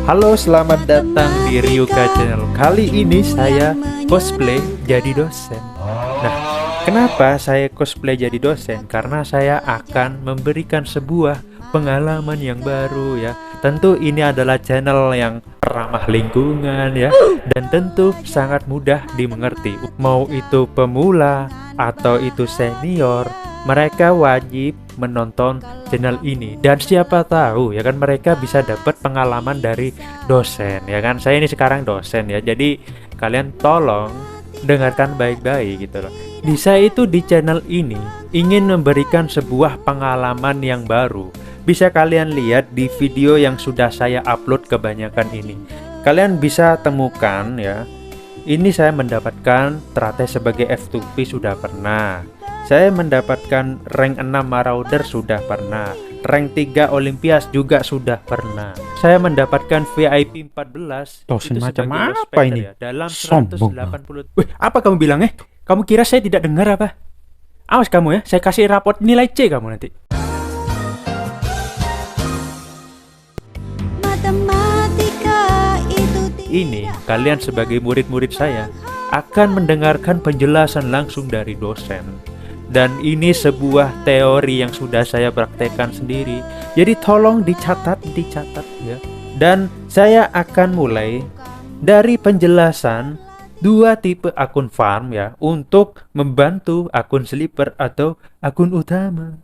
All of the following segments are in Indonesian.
Halo, selamat datang di Ryuka Channel. Kali ini saya cosplay jadi dosen. Nah, kenapa saya cosplay jadi dosen? Karena saya akan memberikan sebuah pengalaman yang baru ya. Tentu ini adalah channel yang ramah lingkungan ya, dan tentu sangat mudah dimengerti. Mau itu pemula atau itu senior, mereka wajib menonton channel ini, dan siapa tahu ya kan mereka bisa dapat pengalaman dari dosen ya kan. Saya ini sekarang dosen ya, jadi kalian tolong dengarkan baik-baik gitu loh. Saya itu di channel ini ingin memberikan sebuah pengalaman yang baru. Bisa kalian lihat di video yang sudah saya upload kebanyakan ini. Kalian bisa temukan ya. Ini saya mendapatkan terate sebagai F2P sudah pernah. Saya mendapatkan rank 6 Marauder sudah pernah. Rank 3 Olympias juga sudah pernah. Saya mendapatkan VIP 14. Dosen itu macam sebagai apa ospeder ini? ya, dalam Sombong 180. Wih, apa kamu bilang Kamu kira saya tidak dengar apa? Awas kamu ya, saya kasih raport nilai C kamu nanti. Ini kalian sebagai murid-murid saya akan mendengarkan penjelasan langsung dari dosen. Dan ini sebuah teori yang sudah saya praktekkan sendiri. Jadi tolong dicatat ya. Dan saya akan mulai dari penjelasan dua tipe akun farm ya, untuk membantu akun sleeper atau akun utama.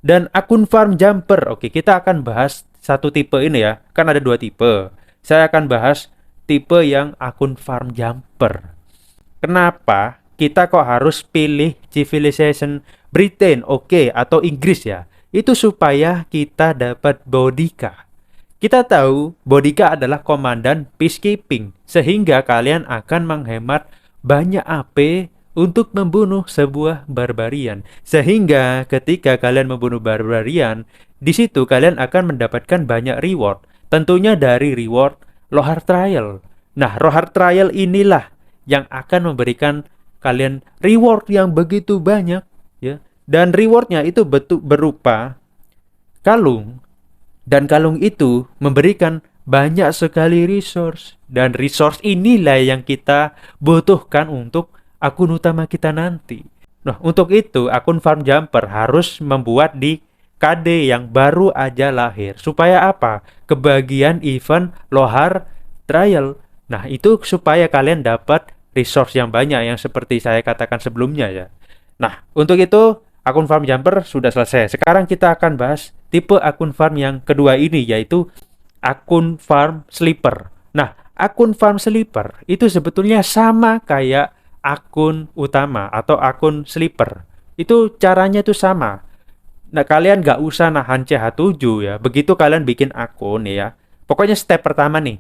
Dan akun farm jumper. Oke, kita akan bahas satu tipe ini ya. Kan ada dua tipe. Saya akan bahas tipe yang akun farm jumper. Kenapa kita kok harus pilih Civilization Britain, atau Inggris ya? Itu supaya kita dapat Boudica. Kita tahu Boudica adalah komandan peacekeeping, sehingga kalian akan menghemat banyak AP untuk membunuh sebuah barbarian. Sehingga ketika kalian membunuh barbarian, di situ kalian akan mendapatkan banyak reward. Tentunya dari reward Lohar Trial. Nah, Lohar Trial inilah yang akan memberikan kalian reward yang begitu banyak ya. Dan rewardnya itu berupa kalung. Dan kalung itu memberikan banyak sekali resource. Dan resource inilah yang kita butuhkan untuk akun utama kita nanti. Nah, untuk itu akun farm jumper harus membuat di KD yang baru aja lahir. Supaya apa? Kebagian event Lohar Trial. Nah, itu supaya kalian dapat resource yang banyak yang seperti saya katakan sebelumnya ya. Nah, untuk itu akun farm jumper sudah selesai. Sekarang kita akan bahas tipe akun farm yang kedua ini, yaitu akun farm sleeper. Nah, akun farm sleeper itu sebetulnya sama kayak akun utama atau akun sleeper. Itu caranya tuh sama. Nah, kalian nggak usah nahan CH7 ya. Begitu kalian bikin akun ya. Pokoknya step pertama nih,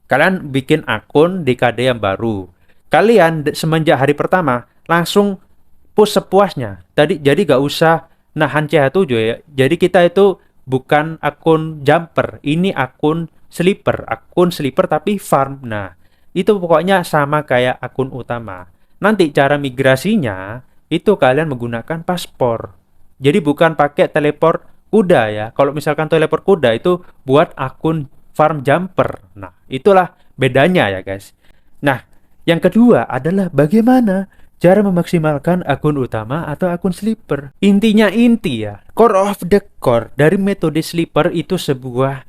kalian bikin akun di KD yang baru. Kalian semenjak hari pertama langsung push sepuasnya. Jadi gak usah nahan CH7 ya. Jadi kita itu bukan akun jumper, ini akun sleeper. Akun sleeper tapi farm. Nah, itu pokoknya sama kayak akun utama. Nanti cara migrasinya itu kalian menggunakan paspor. Jadi bukan pakai teleport kuda ya. Kalau misalkan teleport kuda itu buat akun farm jumper. Nah, itulah bedanya ya guys. Nah, yang kedua adalah bagaimana cara memaksimalkan akun utama atau akun sleeper. Intinya ya, core of the core dari metode sleeper itu sebuah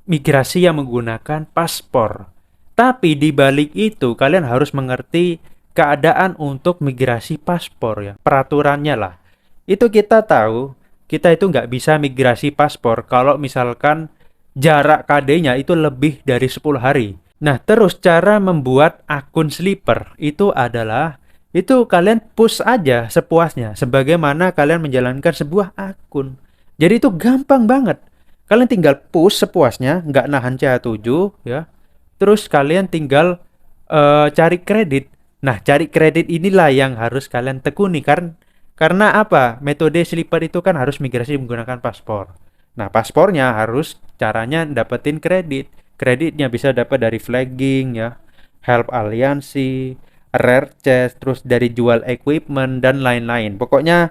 migrasi yang menggunakan paspor. Tapi di balik itu kalian harus mengerti keadaan untuk migrasi paspor ya, peraturannya lah. Itu kita tahu, kita itu nggak bisa migrasi paspor kalau misalkan jarak KD-nya itu lebih dari 10 hari. Nah, terus cara membuat akun sleeper itu adalah kalian push aja sepuasnya sebagaimana kalian menjalankan sebuah akun. Jadi itu gampang banget. Kalian tinggal push sepuasnya, nggak nahan CH7 ya. Terus kalian tinggal cari kredit. Nah, cari kredit inilah yang harus kalian tekuni karena apa? Metode sleeper itu kan harus migrasi menggunakan paspor. Nah, paspornya harus caranya dapetin kredit. Kreditnya bisa dapat dari flagging ya, help aliansi, rare chest, terus dari jual equipment dan lain-lain. Pokoknya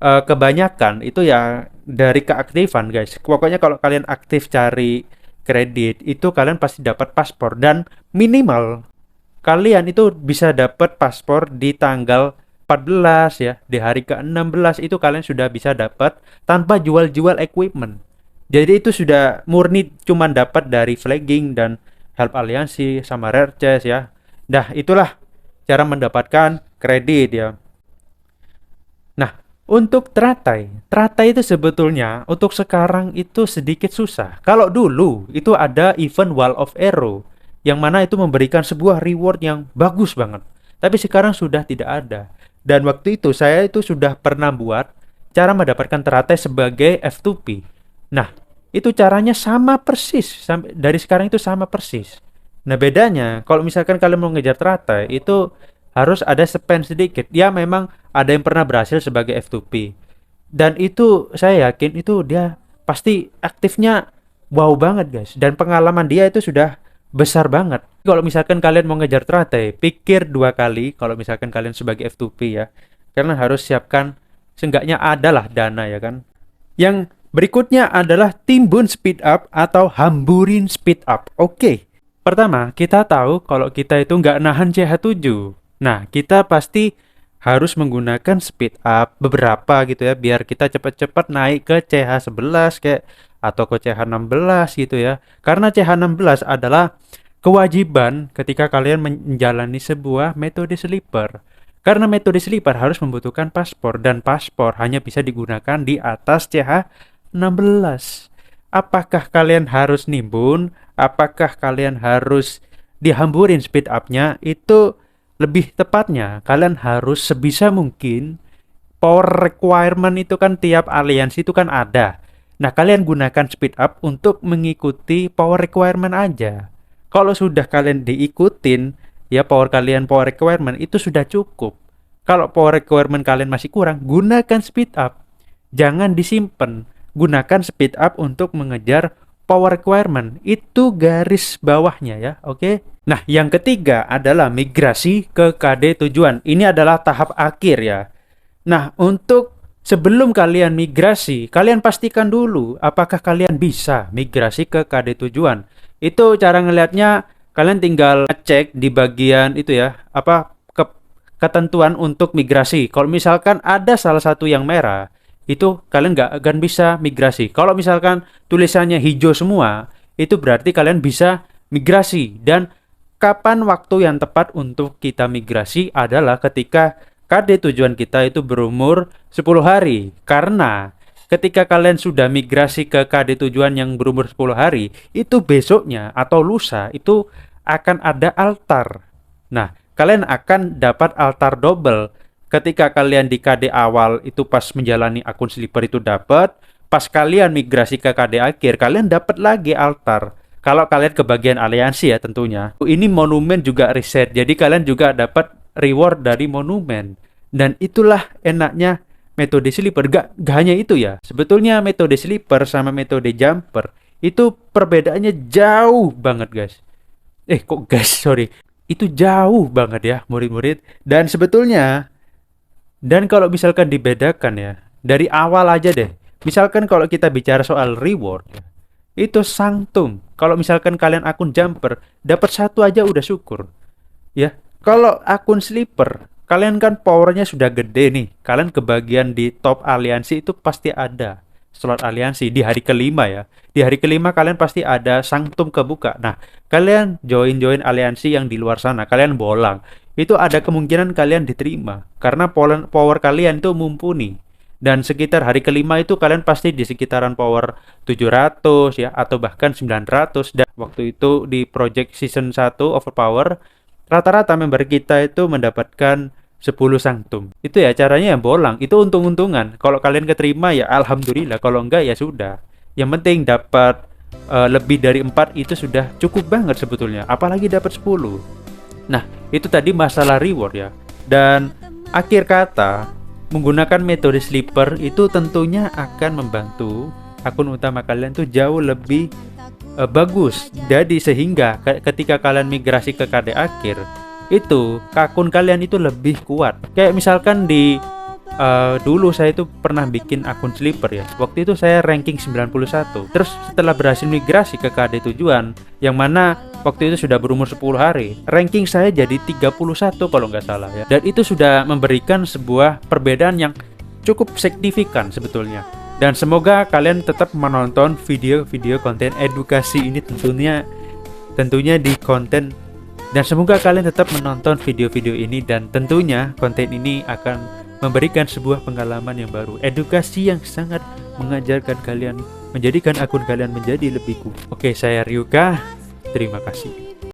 kebanyakan itu ya dari keaktifan guys. Pokoknya kalau kalian aktif cari kredit, itu kalian pasti dapat paspor. Dan minimal kalian itu bisa dapat paspor di tanggal 14 ya, di hari ke-16 itu kalian sudah bisa dapat tanpa jual-jual equipment. Jadi itu sudah murni cuman dapat dari flagging dan help aliansi sama rare chest ya. Nah, itulah cara mendapatkan kredit ya. Nah, untuk teratai, teratai itu sebetulnya untuk sekarang itu sedikit susah. Kalau dulu itu ada event Wall of Arrow, yang mana itu memberikan sebuah reward yang bagus banget. Tapi sekarang sudah tidak ada. Dan waktu itu saya itu sudah pernah buat cara mendapatkan teratai sebagai F2P. Nah, itu caranya sama persis. Dari sekarang itu sama persis. Nah, bedanya kalau misalkan kalian mau ngejar teratai itu harus ada spend sedikit. Ya memang ada yang pernah berhasil sebagai F2P. Dan itu saya yakin itu dia pasti aktifnya wow banget guys. Dan pengalaman dia itu sudah besar banget. Kalau misalkan kalian mau ngejar teratai, pikir 2 kali kalau misalkan kalian sebagai F2P ya. Karena harus siapkan seenggaknya adalah dana ya kan. Yang berikutnya adalah timbun speed up atau hamburin speed up. Oke. Pertama, kita tahu kalau kita itu nggak nahan CH7. Nah, kita pasti harus menggunakan speed up beberapa gitu ya, biar kita cepat-cepat naik ke CH11 kayak atau ke CH16 gitu ya. Karena CH16 adalah kewajiban ketika kalian menjalani sebuah metode sleeper. Karena metode sleeper harus membutuhkan paspor dan paspor hanya bisa digunakan di atas CH16. Apakah kalian harus nimbun? Apakah kalian harus dihamburin speed up-nya? Itu lebih tepatnya kalian harus sebisa mungkin power requirement itu kan tiap aliansi itu kan ada. Nah, kalian gunakan speed up untuk mengikuti power requirement aja. Kalau sudah kalian diikutin, ya power requirement itu sudah cukup. Kalau power requirement kalian masih kurang, gunakan speed up. Jangan disimpan. Gunakan speed up untuk mengejar power requirement. Itu garis bawahnya ya, oke? Nah, yang ketiga adalah migrasi ke KD tujuan. Ini adalah tahap akhir ya. Nah, untuk sebelum kalian migrasi, kalian pastikan dulu apakah kalian bisa migrasi ke KD tujuan. Itu cara ngelihatnya, kalian tinggal cek di bagian itu ya, ketentuan untuk migrasi. Kalau misalkan ada salah satu yang merah, itu kalian nggak akan bisa migrasi. Kalau misalkan tulisannya hijau semua, itu berarti kalian bisa migrasi. Dan kapan waktu yang tepat untuk kita migrasi adalah ketika KD tujuan kita itu berumur 10 hari. Karena ketika kalian sudah migrasi ke KD tujuan yang berumur 10 hari, itu besoknya atau lusa itu akan ada altar. Nah, kalian akan dapat altar double. Ketika kalian di KD awal itu pas menjalani akun sleeper itu dapat, pas kalian migrasi ke KD akhir, kalian dapat lagi altar. Kalau kalian ke bagian aliansi ya tentunya. Ini monumen juga reset, jadi kalian juga dapat reward dari monumen. Dan itulah enaknya metode sleeper. Gak hanya itu ya. Sebetulnya metode sleeper sama metode jumper itu perbedaannya jauh banget guys. Sorry. Itu jauh banget ya murid-murid. Dan sebetulnya, dan kalau misalkan dibedakan ya, dari awal aja deh. Misalkan kalau kita bicara soal reward ya, itu sanctum. Kalau misalkan kalian akun jumper dapat 1 aja udah syukur. Ya, kalau akun sleeper, kalian kan powernya sudah gede nih. Kalian kebagian di top aliansi itu pasti ada slot aliansi di hari kelima ya. Di hari kelima kalian pasti ada sanctum kebuka. Nah, kalian join aliansi yang di luar sana, kalian bolang. Itu ada kemungkinan kalian diterima karena power kalian itu mumpuni. Dan sekitar hari kelima itu kalian pasti di sekitaran power 700 ya, atau bahkan 900. Dan waktu itu di project season 1 overpower, rata-rata member kita itu mendapatkan 10 sanctum. Itu ya caranya yang bolang. Itu untung-untungan. Kalau kalian keterima ya alhamdulillah, kalau enggak ya sudah. Yang penting dapat lebih dari 4 itu sudah cukup banget sebetulnya. Apalagi dapat 10. Nah, itu tadi masalah reward ya. Dan akhir kata, menggunakan metode sleeper itu tentunya akan membantu akun utama kalian tuh jauh lebih bagus. Jadi sehingga ketika kalian migrasi ke KD akhir, itu akun kalian itu lebih kuat. Kayak misalkan di dulu saya itu pernah bikin akun Sleeper ya. Waktu itu saya ranking 91. Terus setelah berhasil migrasi ke KD tujuan, yang mana waktu itu sudah berumur 10 hari, ranking saya jadi 31 kalau nggak salah ya. Dan itu sudah memberikan sebuah perbedaan yang cukup signifikan sebetulnya. Dan semoga kalian tetap menonton video-video konten edukasi ini tentunya di konten, dan semoga kalian tetap menonton video-video ini, dan tentunya konten ini akan memberikan sebuah pengalaman yang baru, edukasi yang sangat mengajarkan kalian, menjadikan akun kalian menjadi lebih cool. Oke, saya Ryuka, terima kasih.